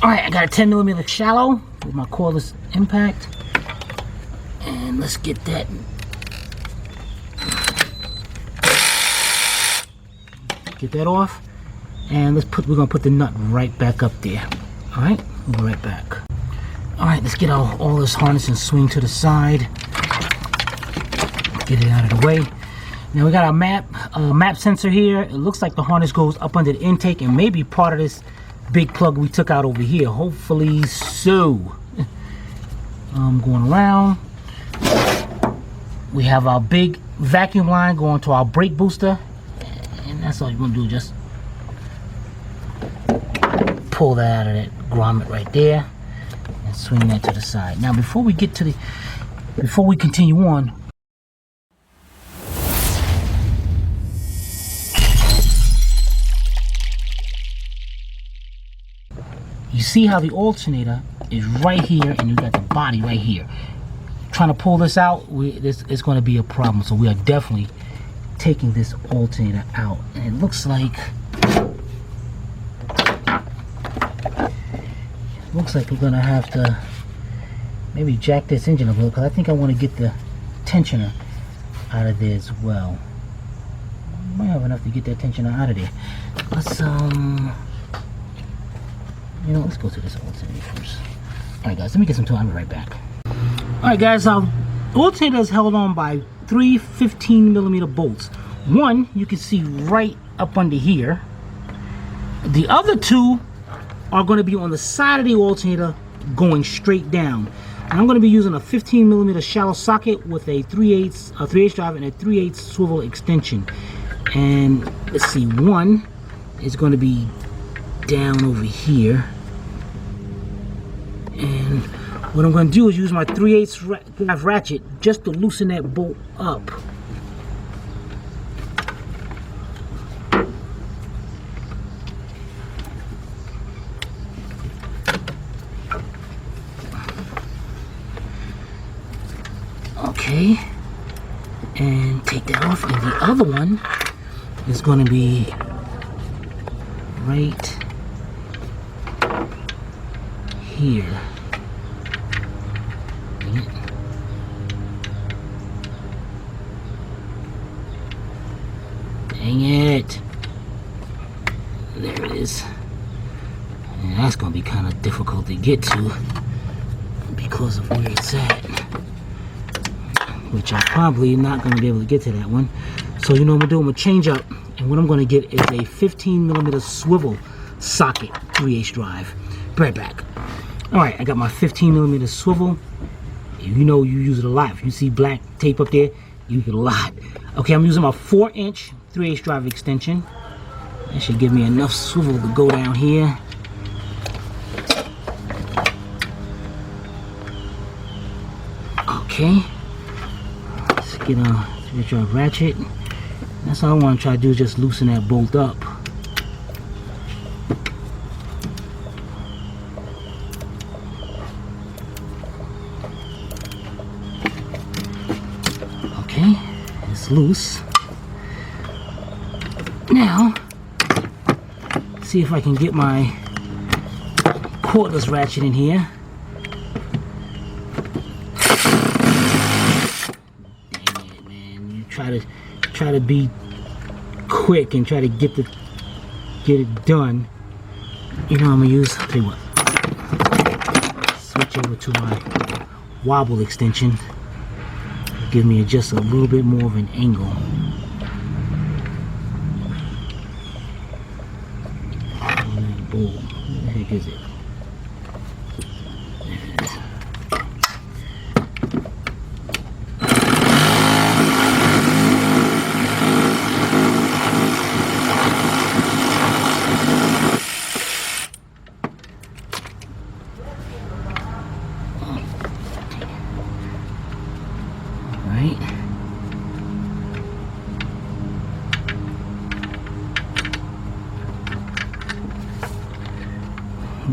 Alright, I got a 10mm shallow with my cordless impact. And let's get that. Get that off. And we're gonna put the nut right back up there. Alright, we'll be right back. Alright, let's get all this harness and swing to the side. Get it out of the way. Now we got our map sensor here. It looks like the harness goes up under the intake and maybe part of this big plug we took out over here. Hopefully so. Going around. We have our big vacuum line going to our brake booster. And that's all you're gonna do, just pull that out of that grommet right there and swing that to the side. Now before we continue on, you see how the alternator is right here and you got the body right here. Trying to pull this out, it's going to be a problem. So we are definitely taking this alternator out. And it looks like we're going to have to maybe jack this engine a little, because I think I want to get the tensioner out of there as well. I might have enough to get that tensioner out of there. Let's let's go to this alternator first. Alright guys, let me get some time. I'll be right back. Alright guys, our alternator is held on by 3 15mm bolts. One you can see right up under here. The other two are going to be on the side of the alternator going straight down. And I'm going to be using a 15mm shallow socket with a 3/8 drive and a 3/8 swivel extension. And let's see, one is going to be down over here. And what I'm going to do is use my 3/8 drive ratchet just to loosen that bolt up. Okay, and take that off, and the other one is going to be right here. Dang it. There it is. And that's going to be kind of difficult to get to because of where it's at. Which I'm probably not going to be able to get to that one. So you know what I'm going to do? I'm going to change up. And what I'm going to get is a 15mm swivel socket 3/8 drive. Be right back. Alright, I got my 15mm swivel. You know you use it a lot. If you see black tape up there, you use it a lot. Okay, I'm using my 4-inch 3/8 drive extension. That should give me enough swivel to go down here. Okay. Let's get a 3/8 drive ratchet. That's all I want to try to do, is just loosen that bolt up. Okay, it's loose. Now, see if I can get my cordless ratchet in here. Dang it, man! You try to be quick and try to get it done. You know, I'm gonna use. I'll tell you what. Switch over to my wobble extension. Give me just a little bit more of an angle. Boom. Where the heck is it? There it is.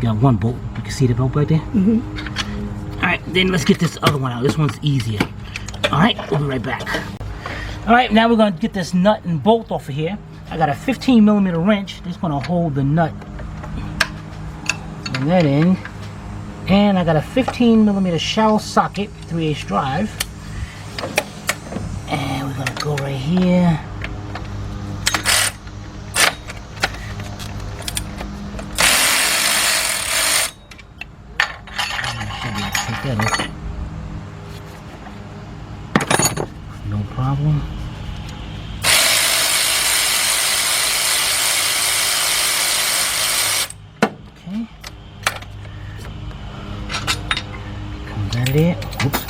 Got one bolt. You can see the bolt right there? Mm-hmm. Alright, then let's get this other one out. This one's easier. Alright, we'll be right back. Alright, now we're going to get this nut and bolt off of here. I got a 15mm wrench that's going to hold the nut. I'm Bring that in. And I got a 15mm shallow socket, 3/8 drive. And we're gonna go right here. Take that off. No problem. Okay. Comes out of there. Oops.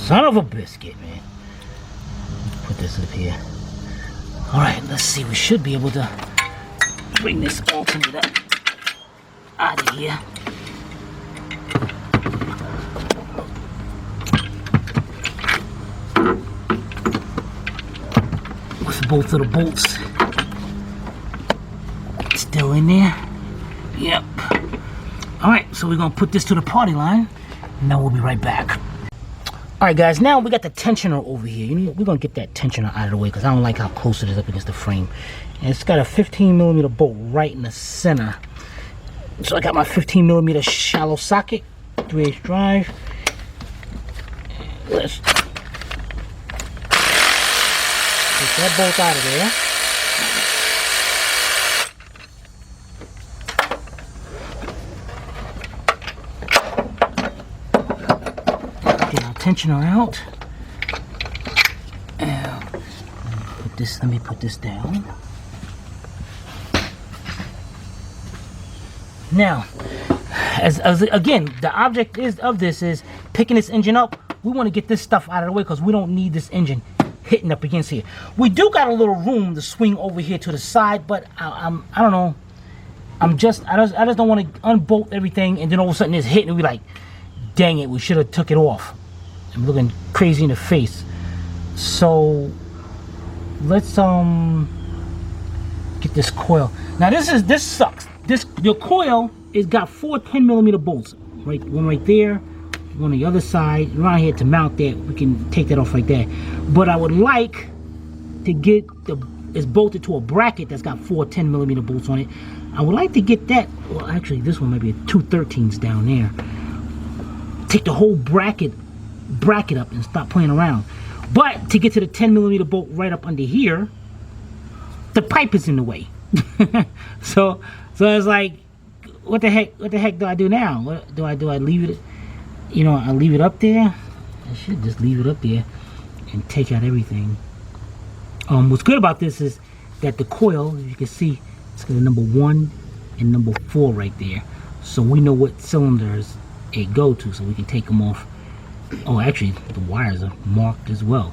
Son of a biscuit, man. Let's put this up here. Alright, let's see. We should be able to bring this alternator out of here. Both of the bolts still in there. Yep. Alright, so we're gonna put this to the party line. Now we'll be right back. Alright guys, now we got the tensioner over here. We're gonna get that tensioner out of the way because I don't like how close it is up against the frame. And it's got a 15mm bolt right in the center. So I got my 15mm shallow socket, 3/8 drive. Let's take that bolt out of there. Get our tensioner out. And let me put this down. Now, as again, the object of this is picking this engine up. We want to get this stuff out of the way because we don't need this engine hitting up against here. We do got a little room to swing over here to the side, but I don't know. I just don't want to unbolt everything and then all of a sudden it's hitting and we like, dang it, we should have took it off. I'm looking crazy in the face. So let's get this coil. Now this sucks. Your coil is got 4 10mm bolts. Right, one right there. On the other side, around here to mount that, we can take that off like that. But I would like to get it's bolted to a bracket that's got 4 10mm bolts on it. I would like to get that. Well, actually, this one might be 2 13s down there. Take the whole bracket up and stop playing around. But to get to the 10mm bolt right up under here, the pipe is in the way. so it's like, what the heck do I do now? What do I leave it? You know, I leave it up there. I should just leave it up there and take out everything. What's good about this is that the coil, as you can see, it's got a number 1 and number 4 right there. So we know what cylinders it go to, so we can take them off. Oh, actually, the wires are marked as well.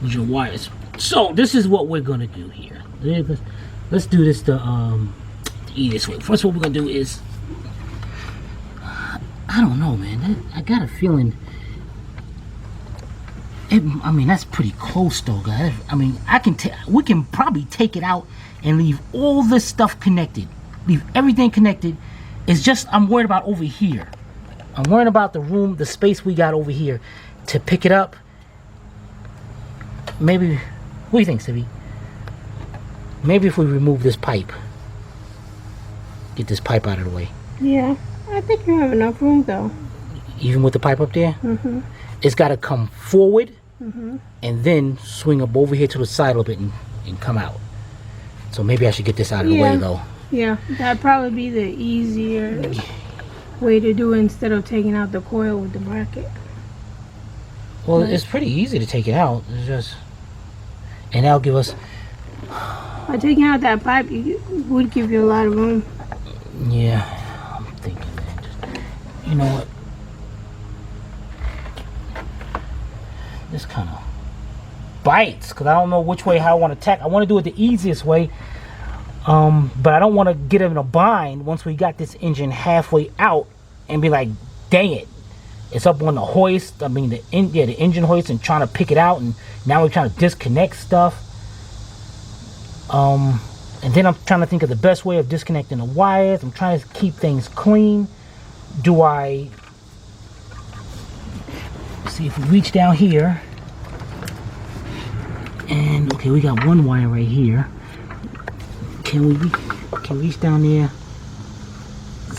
Which are wires. So this is what we're gonna do here. Let's do this the easiest way. First, what we're gonna do is, I don't know, man. I got a feeling. I mean, that's pretty close, though, guys. I mean, we can probably take it out and leave all this stuff connected. Leave everything connected. It's just I'm worried about over here. I'm worried about the room, the space we got over here to pick it up. Maybe. What do you think, Stevie? Maybe if we remove this pipe, get this pipe out of the way. Yeah. I think you have enough room though. Even with the pipe up there? Mm-hmm. It's got to come forward and then swing up over here to the side a little bit and come out. So maybe I should get this out of the way though. Yeah, that'd probably be the easier way to do it instead of taking out the coil with the bracket. Well, it's pretty easy to take it out. It's just, and that'll give us. By taking out that pipe, would give you a lot of room. Yeah. Thinking, man. You know what? This kind of bites because I don't know which way how I want to tack. I want to do it the easiest way, but I don't want to get in a bind once we got this engine halfway out and be like, dang it, it's up on the hoist. I mean the engine hoist and trying to pick it out, and now we're trying to disconnect stuff. And then I'm trying to think of the best way of disconnecting the wires. I'm trying to keep things clean. Do I see if we reach down here? And okay, we got one wire right here. Can we reach down there?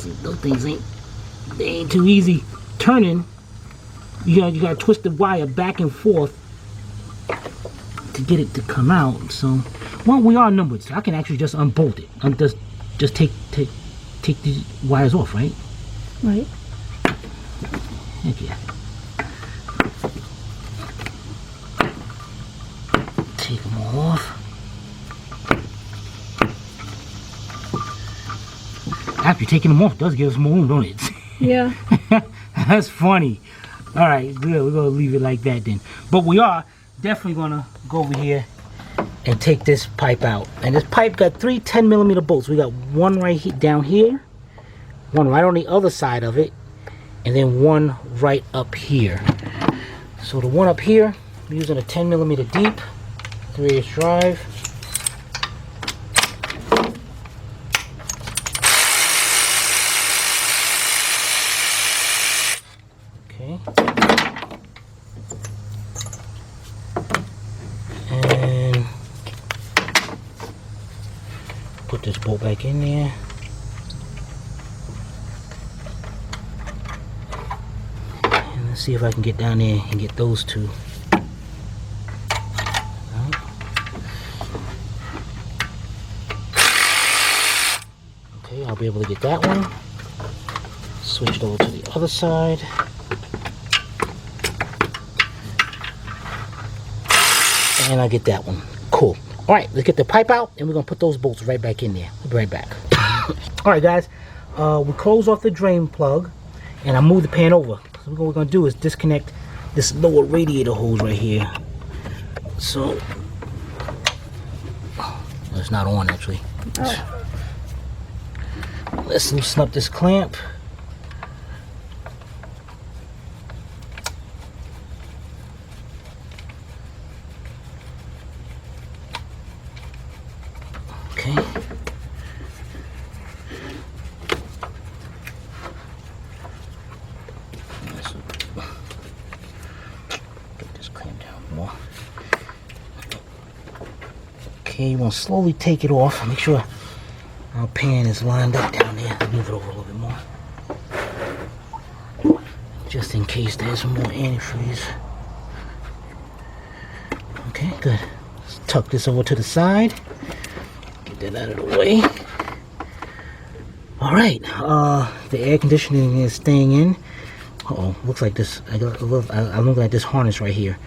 See, those things they ain't too easy turning. You gotta twist the wire back and forth to get it to come out. So, well, we are numbered, so I can actually just unbolt it. Just take these wires off, right? Right. Heck yeah. Take them all off. After taking them off, it does give us more room, don't it? Yeah. That's funny. All right, good. We're gonna leave it like that then. But we are definitely gonna go over here and take this pipe out. And this pipe got 3 10mm bolts. We got one right here, down here, one right on the other side of it, and then one right up here. So the one up here, I'm using a 10mm deep, 3/8 drive. Okay. And put this bolt back in there. And let's see if I can get down there and get those two. Okay, I'll be able to get that one. Switch it over to the other side. And I get that one. Cool. All right, let's get the pipe out and we're gonna put those bolts right back in there. We'll be right back. All right, guys, we close off the drain plug and I move the pan over. So what we're gonna do is disconnect this lower radiator hose right here. So, well, it's not on actually. Oh. Let's loosen up this clamp. Okay. Get this clamp down more. Okay, you want to slowly take it off. Make sure our pan is lined up down there. Move it over a little bit more. Just in case there's some more antifreeze. Okay, good. Let's tuck this over to the side. Get that out of the way. All right, the air conditioning is staying in. Uh-oh, looks like this. I'm looking at this harness right here,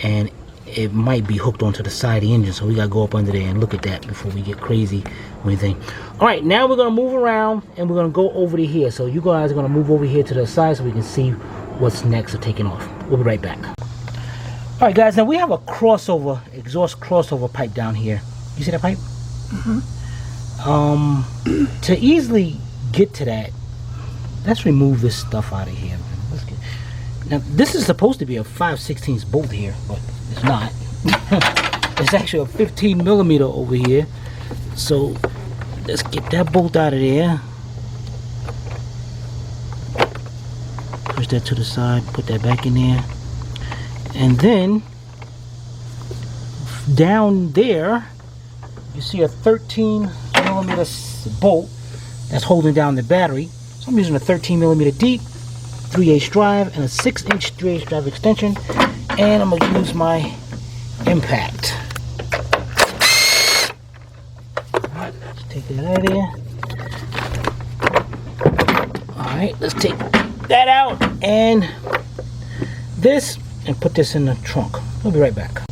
and it might be hooked onto the side of the engine, so we gotta go up under there and look at that before we get crazy or anything. All right, now we're gonna move around and we're gonna go over to here. So you guys are gonna move over here to the side so we can see what's next or taking off. We'll be right back. All right, guys, now we have a crossover, exhaust crossover pipe down here. You see that pipe? Mm-hmm. To easily get to that, let's remove this stuff out of here. Now, this is supposed to be a 5/16 bolt here, but it's not. It's actually a 15mm over here. So let's get that bolt out of there. Push that to the side, put that back in there. And then down there, you see a 13mm bolt that's holding down the battery. So I'm using a 13mm deep, 3/8 drive, and a 6-inch 3/8 drive extension. And I'm gonna use my impact. Alright, let's take that out of there. Alright, let's take that out and this and put this in the trunk. We'll be right back.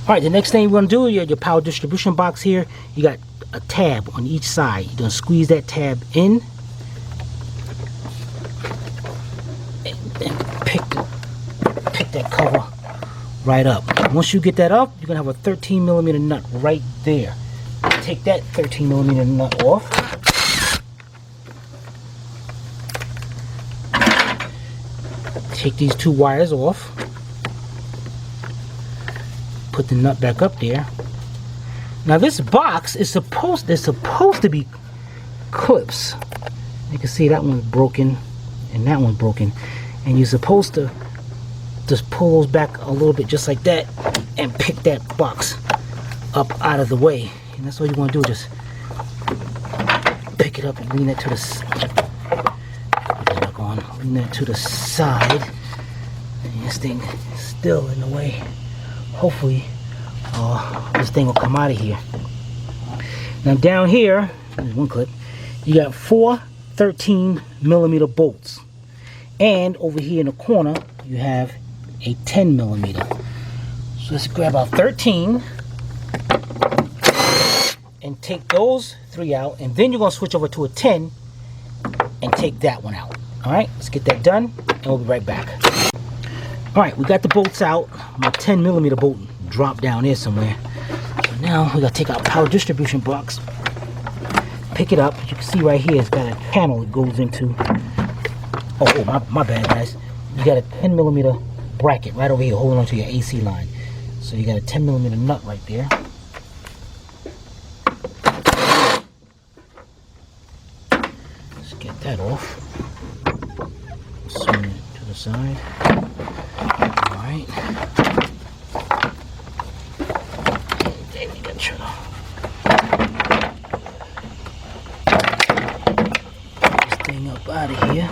Alright, the next thing we're gonna do, your power distribution box here, you got a tab on each side. You're gonna squeeze that tab in and pick that cover right up. Once you get that up, you're gonna have a 13mm nut right there. Take that 13mm nut off. Take these two wires off. Put the nut back up there. Now this box is supposed to be clips. You can see that one's broken and that one's broken, and you're supposed to just pull those back a little bit just like that and pick that box up out of the way. And that's all you want to do, just pick it up and lean it to the on. Bring that to the side. And this thing is still in the way. Hopefully, this thing will come out of here. Now down here, there's one clip. You got 4 13mm bolts. And over here in the corner, you have a 10mm. So let's grab our 13 and take those 3 out, and then you're going to switch over to a 10 and take that one out. Alright, let's get that done and we'll be right back. Alright, we got the bolts out. My 10mm bolt dropped down there somewhere. So now we got to take our power distribution box, pick it up. As you can see right here, it's got a panel it goes into. Oh, my bad, guys. You got a 10mm bracket right over here holding onto your AC line. So you got a 10mm nut right there. Let's get that off. Swing it to the side. Alright. There we go, shut off. This thing up out of here.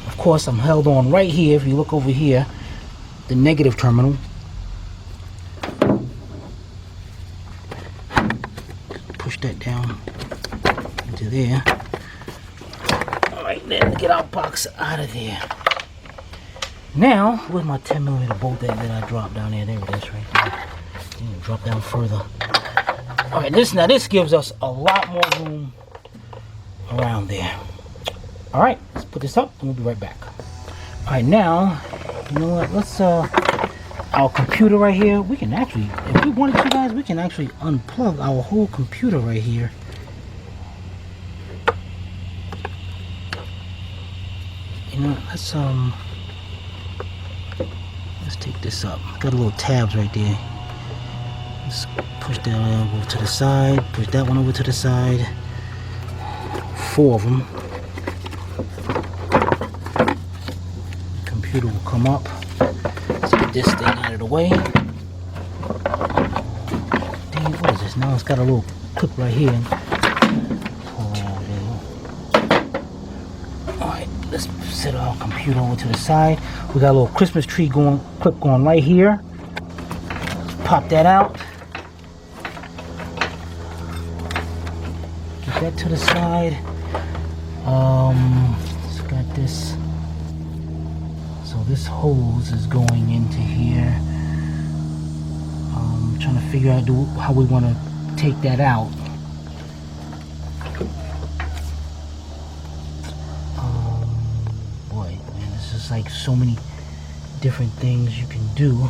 Of course, I'm held on right here. If you look over here, the negative terminal. Push that down into there. Alright, then get our box out of there. Now, where's my 10mm bolt that I dropped down there? There it is right there. Drop down further. Alright, this gives us a lot more room around there. Alright, let's put this up and we'll be right back. Alright, now, you know what, let's our computer right here, we can actually, if we wanted to, guys, we can actually unplug our whole computer right here. You know, let's take this up. Got a little tabs right there. Let's push that one over to the side, push that one over to the side. 4 of them. Computer will come up. Let's get this thing out of the way. Dang, what is this? Now it's got a little clip right here. Alright, let's set our computer over to the side. We got a little Christmas tree clip going right here. Let's pop that out. Get that to the side. It's got this. So this hose is going into here. I'm trying to figure out how we want to take that out. Boy, man, this is like so many different things you can do.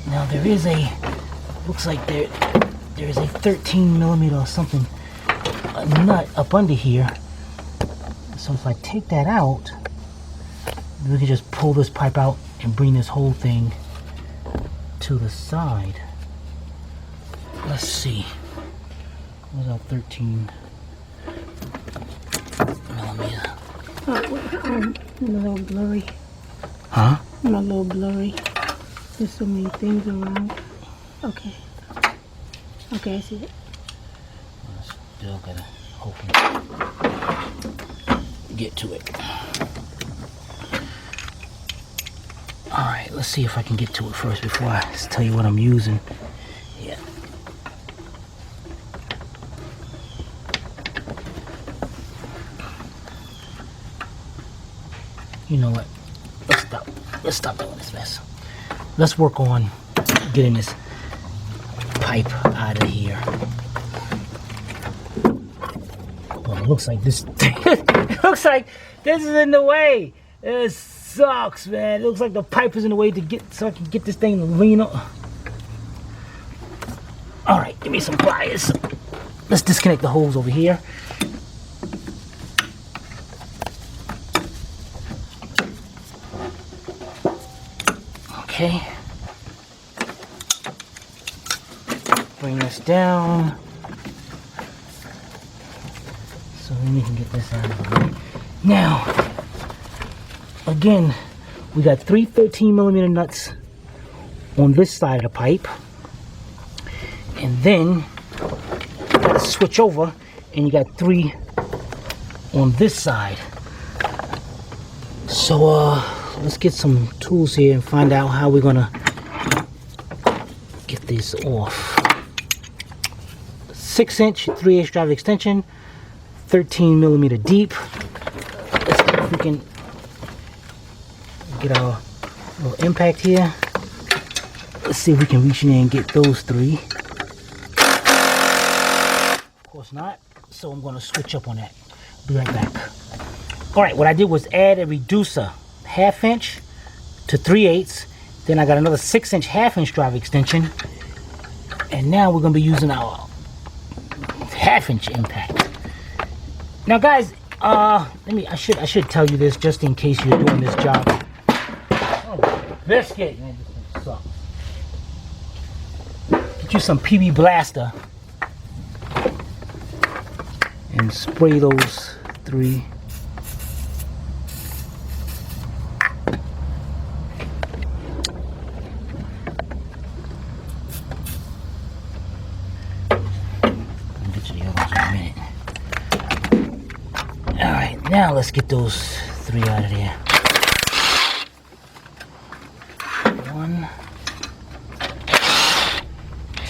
Now there is looks like there is a 13mm or something, a nut up under here. So if I take that out, we can just pull this pipe out and bring this whole thing to the side. Let's see. Where's our 13mm? I'm a little blurry. Huh? I'm a little blurry. There's so many things around. Okay. Okay, I see it. Still gotta hopefully get to it. Alright, let's see if I can get to it first before I tell you what I'm using. Yeah. You know what? Let's stop doing this mess. Let's work on getting this pipe out of here. Well, it looks like this it looks like this is in the way. It sucks, man. It looks like the pipe is in the way so I can get this thing to lean up. Alright, give me some pliers. Let's disconnect the hose over here. Okay. Bring this down. So then we can get this out of the way. Now, again, we got 3 13mm nuts on this side of the pipe. And then you gotta switch over and you got 3 on this side. So let's get some tools here and find out how we're gonna get this off. 6-inch 3/8 drive extension, 13 millimeter deep. Let's see if we can get our little impact here. Let's see if we can reach in there and get those 3. Of course not, so I'm gonna switch up on that. Be right back. All right, what I did was add a reducer, 1/2 inch to 3/8. Then I got another 6-inch 1/2 inch drive extension. And now we're gonna be using our 1/2 inch impact. Now guys, I should tell you this just in case you're doing this job. Oh, biscuit, man, this thing sucks. Get you some PB Blaster and spray those 3. Now let's get those 3 out of there. 1,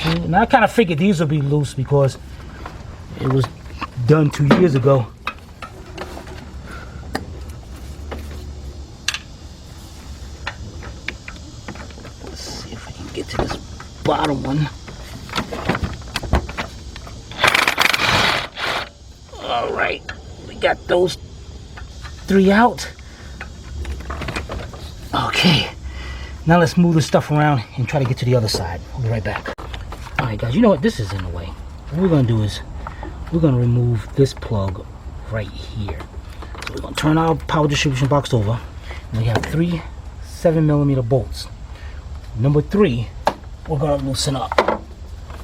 2. Now I kind of figured these would be loose because it was done 2 years ago. Let's see if we can get to this bottom one. All right, we got those 3 out. Okay, now let's move this stuff around and try to get to the other side. We'll be right back. All right, guys, you know what? This is in the way. What we're gonna do is we're gonna remove this plug right here. So we're gonna turn our power distribution box over, and we have 3 7mm bolts. Number 3, we're gonna loosen up.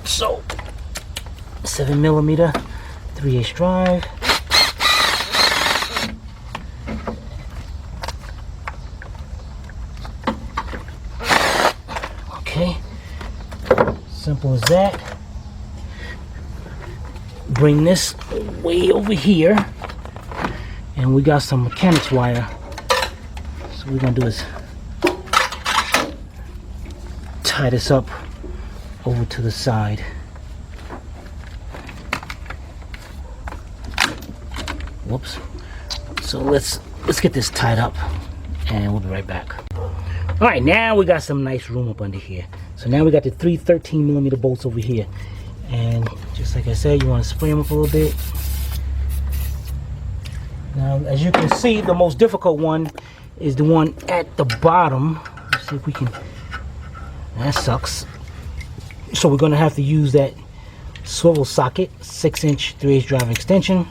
So 7mm 3/8 drive. Okay, simple as that. Bring this way over here, and we got some mechanics wire. So what we're gonna do is tie this up over to the side. Whoops. So let's get this tied up, and we'll be right back. All right, now we got some nice room up under here. So now we got the 3 13mm bolts over here, and just like I said, you want to spray them up a little bit. Now, as you can see, the most difficult one is the one at the bottom. Let's see if we can. That sucks. So we're gonna have to use that swivel socket, 6-inch 3/8 drive extension,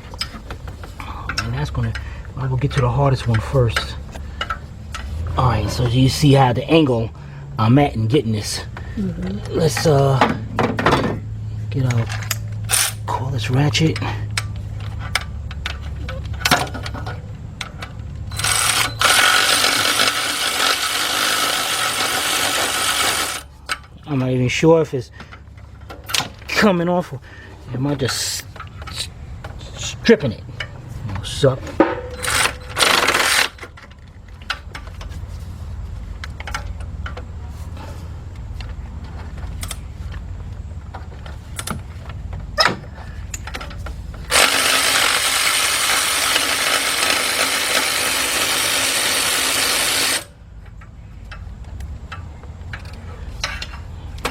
and that's gonna. I will get to the hardest one first. All right, so you see how the angle I'm at in getting this. Let's get our cordless ratchet. I'm not even sure if it's coming off or am I just stripping it. Suck.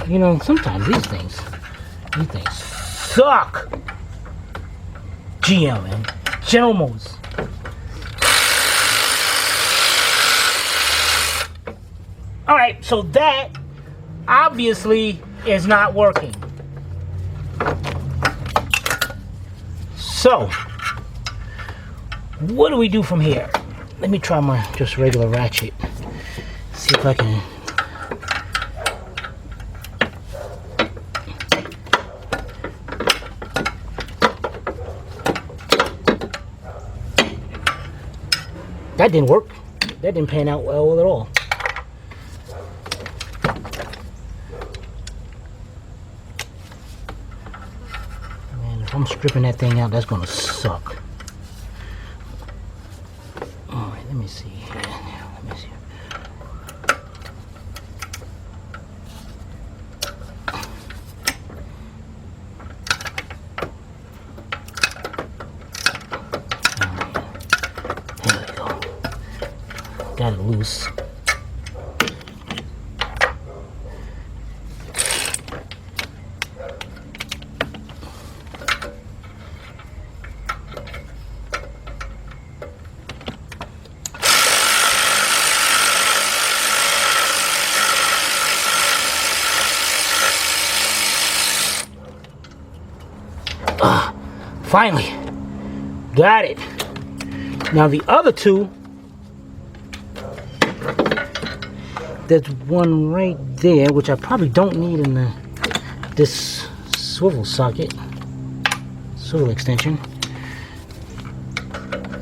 You know, sometimes these things suck. GM, man. General Motors. All right, so that obviously is not working. So, what do we do from here? Let me try my just regular ratchet. See if I can. That didn't work. That didn't pan out well at all. Man, if I'm stripping that thing out, that's gonna suck. me see here. Let me see. There we go. Got it loose. Finally, got it. Now the other two, there's one right there, which I probably don't need in this swivel socket, swivel extension.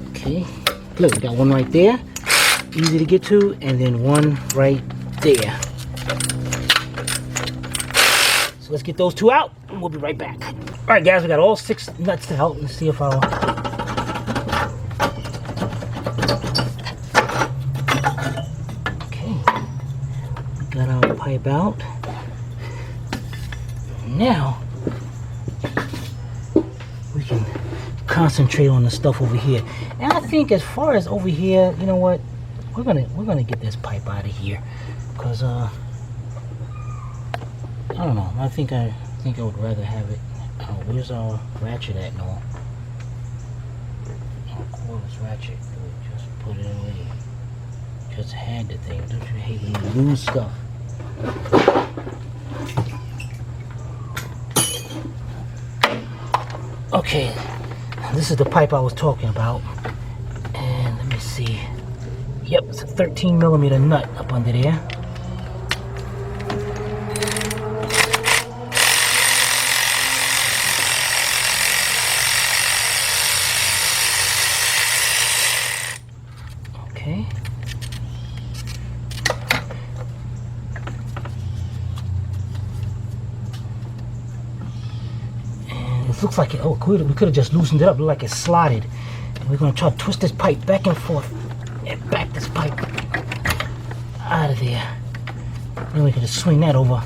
Okay, look, we got one right there, easy to get to, and then one right there. So let's get those two out, and we'll be right back. All right, guys, we got all 6 nuts out. Let's see if I'll... Okay, we got our pipe out. Now we can concentrate on the stuff over here. And I think as far as over here, you know what? We're gonna get this pipe out of here, because I don't know. I think I would rather have it. Oh, where's our ratchet at? No. Our cordless ratchet. Just put it away. Just had the thing. Don't you hate when you lose stuff? Okay. This is the pipe I was talking about. And let me see. Yep, it's a 13mm nut up under there. Okay. And it looks like it. Oh, we could have just loosened it up. Look like it's slotted. And we're gonna try to twist this pipe back and forth and back this pipe out of there. Then we can just swing that over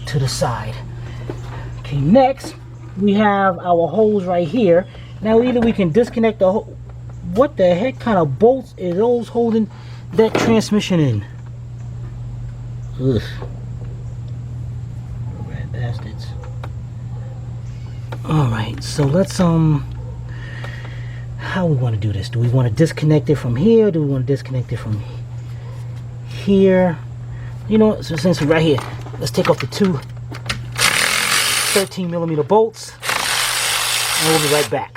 to the side. Okay. Next, we have our hose right here. Now either we can disconnect the hose. What the heck kind of bolts is those holding that transmission in? Ugh. Rat bastards. Alright, so let's how we want to do this? Do we want to disconnect it from here? Do we want to disconnect it from here? You know, so since we're right here, let's take off the 2 13mm bolts and we'll be right back.